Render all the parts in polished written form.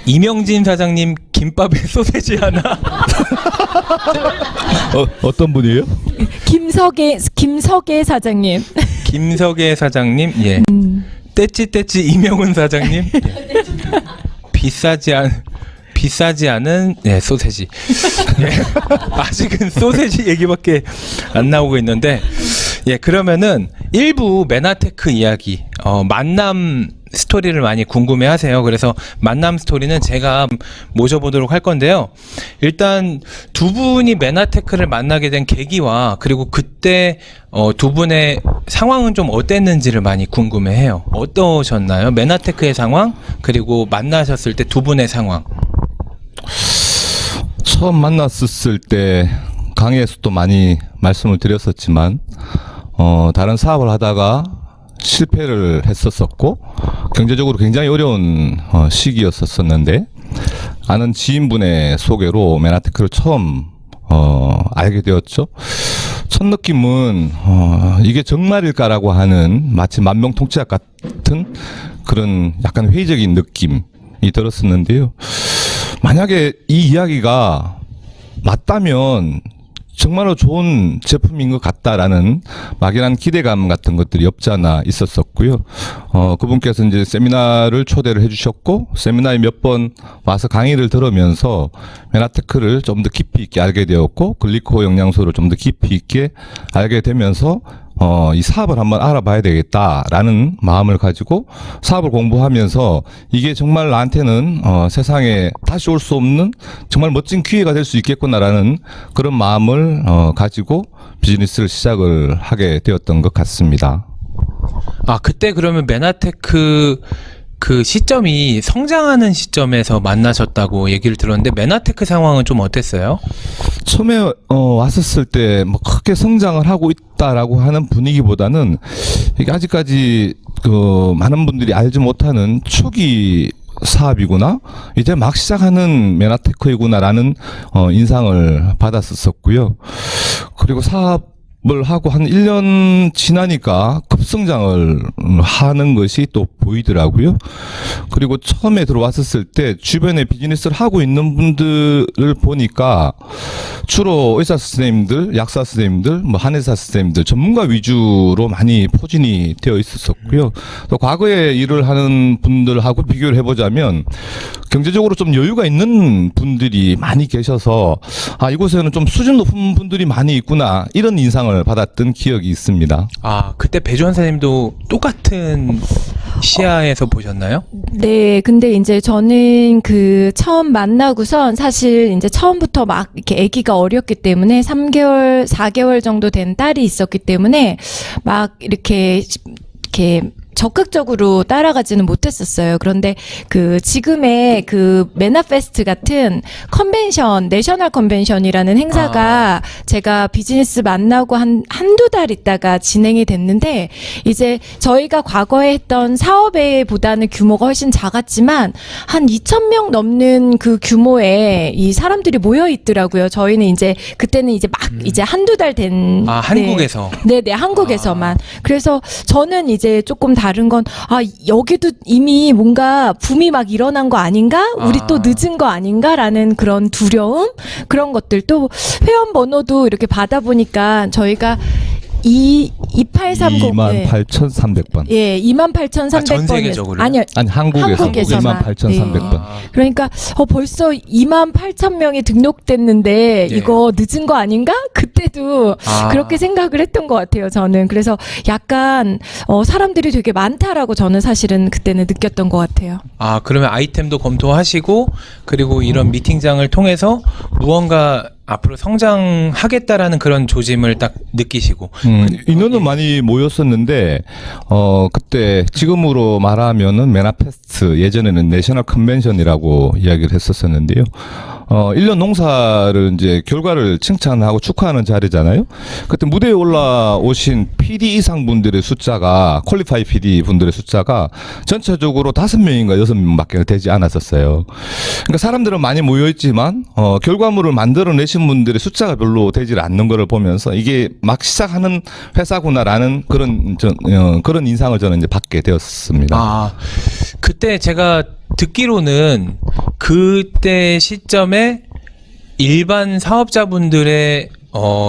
이명진 사장님 김밥에 소세지 하나. 어떤 분이에요? 김석애 사장님. 김석애 사장님. 예. 떼찌떼찌 이명훈 사장님. 예. 비싸지 않은 예, 소세지. 예. 아직은 소세지 얘기밖에 안 나오고 있는데, 예, 그러면은 일부 메나테크 이야기, 만남 스토리를 많이 궁금해하세요. 그래서 만남 스토리는 제가 모셔보도록 할 건데요. 일단 두 분이 메나테크를 만나게 된 계기와 그리고 그때 두 분의 상황은 좀 어땠는지를 많이 궁금해해요. 어떠셨나요? 메나테크의 상황 그리고 만나셨을 때 두 분의 상황. 처음 만났을 때 강의에서도 많이 말씀을 드렸었지만 다른 사업을 하다가 실패를 했었었고 경제적으로 굉장히 어려운 시기였었는데 아는 지인분의 소개로 메나테크를 처음 알게 되었죠. 첫 느낌은 이게 정말일까라고 하는 마치 만병통치약 같은 그런 약간 회의적인 느낌이 들었었는데요. 만약에 이 이야기가 맞다면 정말로 좋은 제품인 것 같다라는 막연한 기대감 같은 것들이 없지 않아 있었었고요. 그분께서 이제 세미나를 초대를 해주셨고 세미나에 몇 번 와서 강의를 들으면서 메나테크를 좀 더 깊이 있게 알게 되었고 글리코 영양소를 좀 더 깊이 있게 알게 되면서 이 사업을 한번 알아봐야 되겠다라는 마음을 가지고 사업을 공부하면서 이게 정말 나한테는 세상에 다시 올 수 없는 정말 멋진 기회가 될 수 있겠구나라는 그런 마음을 가지고 비즈니스를 시작을 하게 되었던 것 같습니다. 아, 그때 그러면 메나테크 그 시점이 성장하는 시점에서 만나셨다고 얘기를 들었는데 메나테크 상황은 좀 어땠어요? 처음에 왔었을 때 뭐 크게 성장을 하고 있다라고 하는 분위기보다는 이게 아직까지 그 많은 분들이 알지 못하는 초기 사업이구나, 이제 막 시작하는 메나테크이구나라는 인상을 받았었고요. 그리고 사업을 하고 한 1년 지나니까 급성장을 하는 것이 또 보이더라고요. 그리고 처음에 들어왔었을 때 주변에 비즈니스를 하고 있는 분들을 보니까 주로 의사 선생님들, 약사 선생님들, 뭐 한의사 선생님들, 전문가 위주로 많이 포진이 되어 있었고요. 또 과거에 일을 하는 분들하고 비교를 해보자면 경제적으로 좀 여유가 있는 분들이 많이 계셔서 아, 이곳에는 좀 수준 높은 분들이 많이 있구나, 이런 인상을 받았던 기억이 있습니다. 아, 그때 배주환 선생님도 똑같은 시야에서 보셨나요? 네, 근데 이제 저는 그 처음 만나고선 사실 이제 처음부터 막 이렇게 아기가 어렸기 때문에 3개월, 4개월 정도 된 딸이 있었기 때문에 막 이렇게 적극적으로 따라가지는 못했었어요. 그런데 그 지금의 그 메나페스트 같은 컨벤션, 내셔널 컨벤션이라는 행사가 제가 비즈니스 만나고 한두 달 있다가 진행이 됐는데 이제 저희가 과거에 했던 사업에보다는 규모가 훨씬 작았지만 한 2,000명 넘는 그 규모의 이 사람들이 모여 있더라고요. 저희는 이제 그때는 이제 막 이제 한두 달 된. 아, 한국에서. 네네, 한국에서만. 그래서 저는 이제 조금 다른 건, 아, 여기도 이미 뭔가 붐이 막 일어난 거 아닌가? 우리 또 늦은 거 아닌가라는 그런 두려움? 그런 것들. 또 회원 번호도 이렇게 받아보니까 저희가 2830. 28,300번. 예, 28,300번. 아, 전 세계적으로? 아니요. 아니, 한국에서만 28,300번. 네. 그러니까 벌써 28,000명이 등록됐는데 예. 이거 늦은 거 아닌가? 그때도 그렇게 생각을 했던 것 같아요. 저는 그래서 약간 사람들이 되게 많다라고 저는 사실은 그때는 느꼈던 것 같아요. 아, 그러면 아이템도 검토하시고 그리고 이런 미팅장을 통해서 무언가 앞으로 성장하겠다라는 그런 조짐을 딱 느끼시고. 인원은 많이 모였었는데 그때 지금으로 말하면은 메나페스트, 예전에는 내셔널 컨벤션이라고 이야기를 했었었는데요. 1년 농사를 이제 결과를 칭찬하고 축하하는 자리잖아요. 그때 무대에 올라오신 PD 이상 분들의 숫자가, 퀄리파이 PD 분들의 숫자가 전체적으로 5명인가 6명밖에 되지 않았었어요. 그러니까 사람들은 많이 모여있지만 결과물을 만들어내신 분들의 숫자가 별로 되질 않는 것을 보면서 이게 막 시작하는 회사구나라는 그런 인상을 저는 이제 받게 되었습니다. 아, 그때 제가 듣기로는 그때 시점에 일반 사업자분들의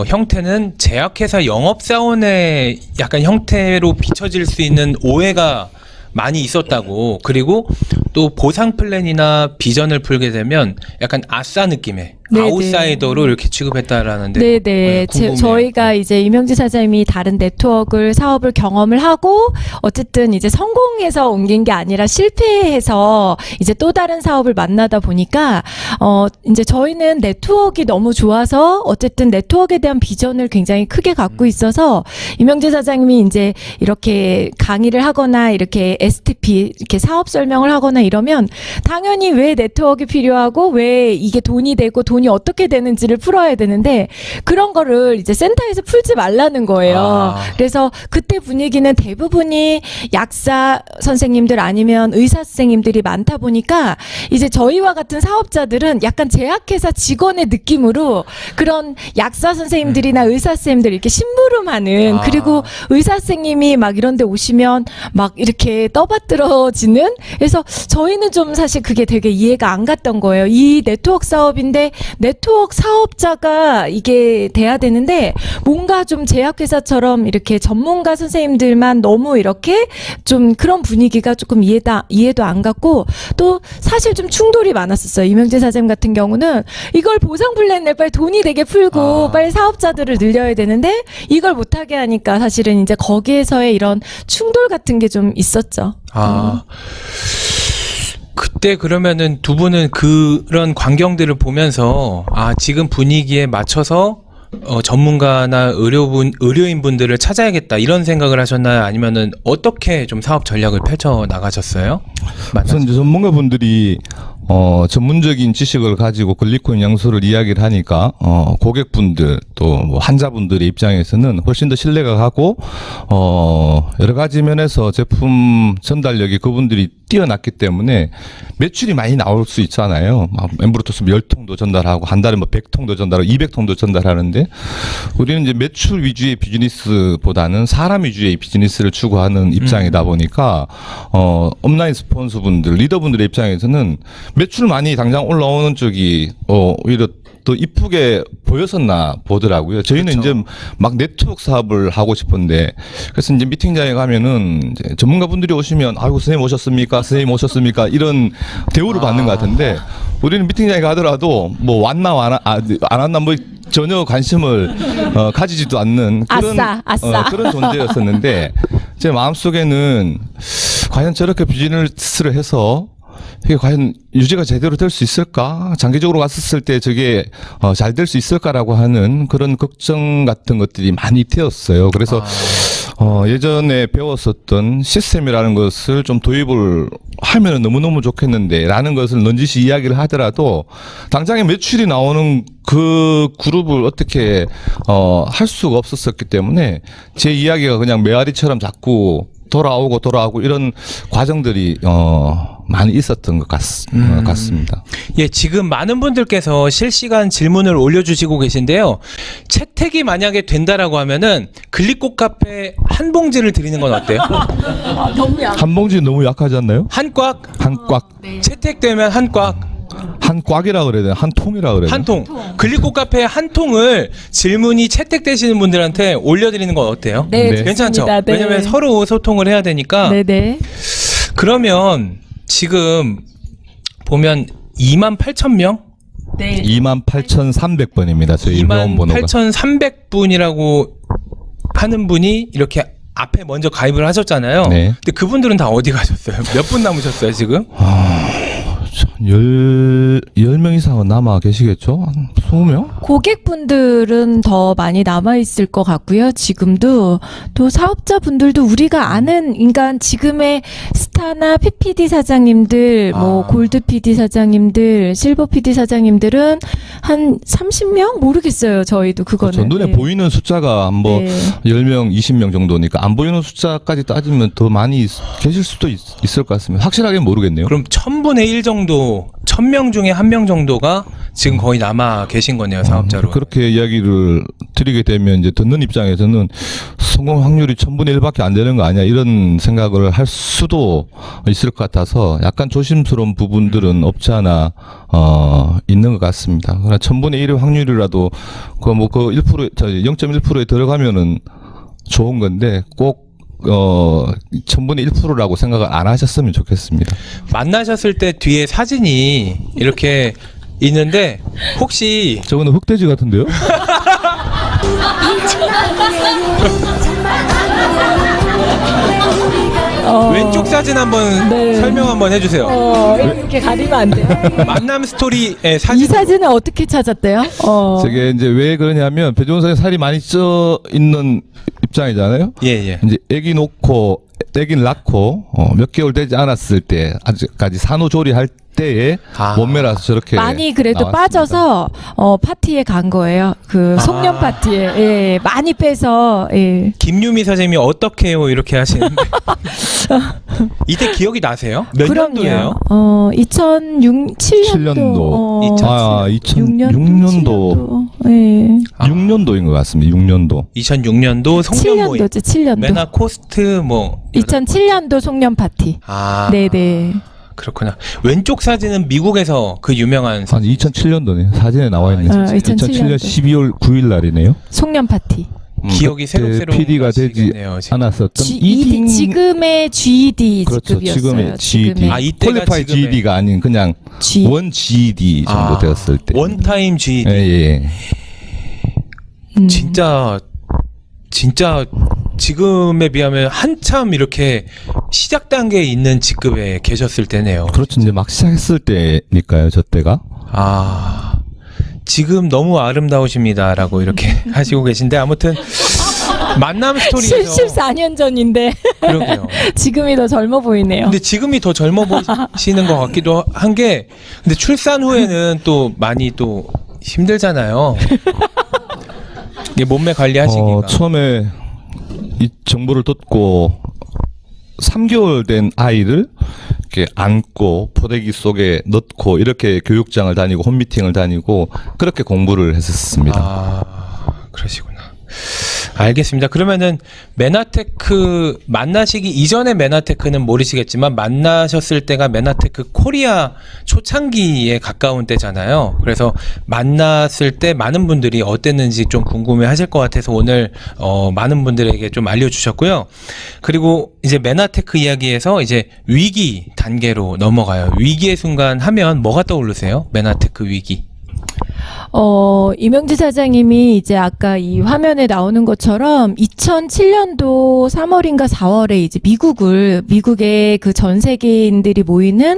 형태는 제약회사 영업사원의 약간 형태로 비춰질 수 있는 오해가 많이 있었다고. 그리고 또 보상 플랜이나 비전을 풀게 되면 약간 아싸 느낌의 네네. 아웃사이더로 이렇게 취급했다라는데. 네네. 궁금해요. 저희가 이제 이명지 사장님이 다른 네트워크 사업을 경험을 하고 어쨌든 이제 성공해서 옮긴 게 아니라 실패해서 이제 또 다른 사업을 만나다 보니까 이제 저희는 네트워크가 너무 좋아서 어쨌든 네트워크에 대한 비전을 굉장히 크게 갖고 있어서 이명지 사장님이 이제 이렇게 강의를 하거나 이렇게 STP 이렇게 사업 설명을 하거나 이러면 당연히 왜 네트워크 필요하고 왜 이게 돈이 되고 돈이 어떻게 되는지를 풀어야 되는데 그런 거를 이제 센터에서 풀지 말라는 거예요. 아. 그래서 그때 분위기는 대부분이 약사 선생님들 아니면 의사 선생님들이 많다 보니까 이제 저희와 같은 사업자들은 약간 제약회사 직원의 느낌으로 그런 약사 선생님들이나 의사 선생님들 이렇게 심부름하는 아. 그리고 의사 선생님이 막 이런 데 오시면 막 이렇게 떠받들어지는 그래서 저희는 좀 사실 그게 되게 이해가 안 갔던 거예요. 이 네트워크 사업인데 네트워크 사업자가 이게 돼야 되는데 뭔가 좀 제약회사처럼 이렇게 전문가 선생님들만 너무 이렇게 좀 그런 분위기가 조금 이해도 안 갔고 또 사실 좀 충돌이 많았었어요. 이명재 사장님 같은 경우는 이걸 보상 플랜을 빨리 돈이 되게 풀고 빨리 사업자들을 늘려야 되는데 이걸 못하게 하니까 사실은 이제 거기에서의 이런 충돌 같은 게 좀 있었죠. 그때 그러면은 두 분은 그런 광경들을 보면서 지금 분위기에 맞춰서 전문가나 의료인분들을 찾아야겠다 이런 생각을 하셨나요? 아니면은 어떻게 좀 사업 전략을 펼쳐 나가셨어요? 우선 이제 전문가분들이 전문적인 지식을 가지고 글리코인 영양소를 이야기를 하니까 고객분들 또 뭐 환자분들의 입장에서는 훨씬 더 신뢰가 가고 여러 가지 면에서 제품 전달력이 그분들이 뛰어났기 때문에 매출이 많이 나올 수 있잖아요. 막 엠브로토스 10통도 전달하고 한 달에 뭐 100통도 전달하고 200통도 전달하는데 우리는 이제 매출 위주의 비즈니스보다는 사람 위주의 비즈니스를 추구하는 입장이다 보니까 업라인 스폰서분들, 리더분들의 입장에서는 매출 많이 당장 올라오는 쪽이 오히려 더 이쁘게 보였었나 보더라고요. 저희는 그렇죠. 이제 막 네트워크 사업을 하고 싶은데 그래서 이제 미팅장에 가면은 이제 전문가분들이 오시면 아이고 선생님 오셨습니까? 선생님 오셨습니까? 이런 대우를 받는 것 같은데 우리는 미팅장에 가더라도 뭐 왔나 안 왔나 뭐 전혀 관심을 가지지도 않는 그런 아싸. 그런 존재였었는데 제 마음속에는 과연 저렇게 비즈니스를 해서 이게 과연 유지가 제대로 될 수 있을까? 장기적으로 갔었을 때 저게 잘 될 수 있을까라고 하는 그런 걱정 같은 것들이 많이 되었어요. 그래서 예전에 배웠었던 시스템이라는 것을 좀 도입을 하면 너무너무 좋겠는데 라는 것을 넌지시 이야기를 하더라도 당장에 매출이 나오는 그 그룹을 어떻게 할 수가 없었었기 때문에 제 이야기가 그냥 메아리처럼 자꾸 돌아오고 이런 과정들이 많이 있었던 것 같습니다. 예, 지금 많은 분들께서 실시간 질문을 올려주시고 계신데요. 채택이 만약에 된다라고 하면은 글리코 카페 한 봉지를 드리는 건 어때요? 너무 한 봉지 너무 약하지 않나요? 한 꽉? 한 꽉. 채택되면 한 꽉? 한 꽉이라 그래야 되나? 한 통이라 그래야 되나? 한 통. 글리코 카페 한 통을 질문이 채택되시는 분들한테 올려드리는 건 어때요? 네, 네. 괜찮죠? 좋습니다. 네. 왜냐면 서로 소통을 해야 되니까. 네네. 그러면 지금 보면 28,000명? 네. 28,300번입니다. 저희 회원번호가. 28,300분이라고 하는 분이 이렇게 앞에 먼저 가입을 하셨잖아요. 네. 근데 그분들은 다 어디 가셨어요? 몇 분 남으셨어요, 지금? 10명 이상은 남아 계시겠죠? 한 20명? 고객분들은 더 많이 남아있을 것 같고요. 지금도 또 사업자분들도 우리가 아는 그러니까 지금의 스타나 PPD 사장님들 뭐 골드 PD 사장님들 실버 PD 사장님들은 한 30명? 모르겠어요. 저희도 그거는. 그렇죠. 눈에 네. 보이는 숫자가 뭐 네. 10명, 20명 정도니까 안 보이는 숫자까지 따지면 더 많이 계실 수도 있을 것 같습니다. 확실하게 모르겠네요. 그럼 1000분의 1 정도, 1000명 중에 1명 정도가 지금 거의 남아 계신 거네요, 사업자로. 그렇게 이야기를 드리게 되면 이제 듣는 입장에서는 성공 확률이 1000분의 1밖에 안 되는 거 아니야 이런 생각을 할 수도 있을 것 같아서 약간 조심스러운 부분들은 없지 않아 있는 것 같습니다. 그러나 1000분의 1의 확률이라도 그 0.1%에 들어가면은 좋은 건데 꼭 1000분의 1%라고 생각을 안 하셨으면 좋겠습니다. 만나셨을 때 뒤에 사진이 이렇게 있는데 혹시 저거는 흑돼지 같은데요? 왼쪽 사진 한번 네. 설명 한번 해주세요. 이렇게 가리면 안 돼요. 만남 스토리의 이 사진. 사진은 어떻게 찾았대요? 저게 이제 왜 그러냐면 배종원 선생님 살이 많이 쪄 있는 입장이잖아요. 예. 이제 애기 낳고 몇 개월 되지 않았을 때 아직까지 산후조리할 때에 몸매라서 저렇게 많이 그래도 나왔습니다. 빠져서 파티에 간 거예요. 그 송년 파티에 예, 많이 빼서 예. 김유미 선생님이 어떻게 해요 이렇게 하시는데 이때 기억이 나세요? 몇 년도예요? 2007년도. 2006년도. 예. 6년도인 것 같습니다. 6년도. 2006년도 송년 모임. 7년도죠. 7년도. 메나 코스트 뭐 2007년도 송년 파티. 네네. 그렇구나. 왼쪽 사진은 미국에서 그 유명한 아니 2007년도네요. 사진에 나와 있는 2007년 12월 9일 날이네요. 송년 파티. 기억이 새록새록 PD가 되지 나시겠네요, 지금. 않았었던 지금의 GED 그렇죠. 직급이었어요. 지금의 GED. 이때가 퀄리파이 지금의 GED가 아닌 그냥 원 GED 정도 되었을 때. 원타임 GED. 예. 진짜 지금에 비하면 한참 이렇게 시작 단계에 있는 직급에 계셨을 때네요. 그렇죠. 이제 막 시작했을 때니까요. 저 때가. 지금 너무 아름다우십니다라고 이렇게 하시고 계신데 아무튼 만남 스토리에서 14년 전인데 그러게요. 지금이 더 젊어 보이네요. 근데 지금이 더 젊어 보이시는 것 같기도 한 게 근데 출산 후에는 또 많이 또 힘들잖아요. 이게 몸매 관리하시기가. 처음에 이 정보를 듣고 3개월 된 아이를 이렇게 안고 포대기 속에 넣고 이렇게 교육장을 다니고 홈미팅을 다니고 그렇게 공부를 했었습니다. 그러시구나. 알겠습니다. 그러면은 메나테크 만나시기 이전의 메나테크는 모르시겠지만 만나셨을 때가 메나테크 코리아 초창기에 가까운 때잖아요. 그래서 만났을 때 많은 분들이 어땠는지 좀 궁금해 하실 것 같아서 오늘 많은 분들에게 좀 알려주셨고요. 그리고 이제 메나테크 이야기에서 이제 위기 단계로 넘어가요. 위기의 순간 하면 뭐가 떠오르세요? 메나테크 위기. 이명지 사장님이 이제 아까 이 화면에 나오는 것처럼 2007년도 3월인가 4월에 이제 미국의 그 전 세계인들이 모이는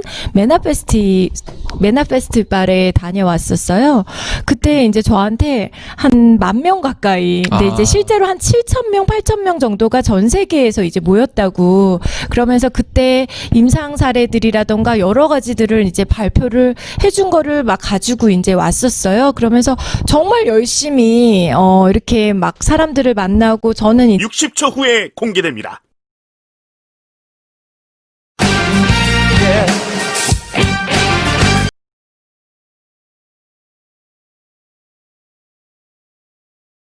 메나페스티벌에 다녀왔었어요. 그때 이제 저한테 한 10,000명 가까이, 근데 이제 실제로 한 7,000명, 8,000명 정도가 전 세계에서 이제 모였다고. 그러면서 그때 임상 사례들이라던가 여러 가지들을 이제 발표를 해준 거를 막 가지고 이제 왔었어요. 그러면서 정말 열심히 이렇게 막 사람들을 만나고 저는 60초 후에 공개됩니다.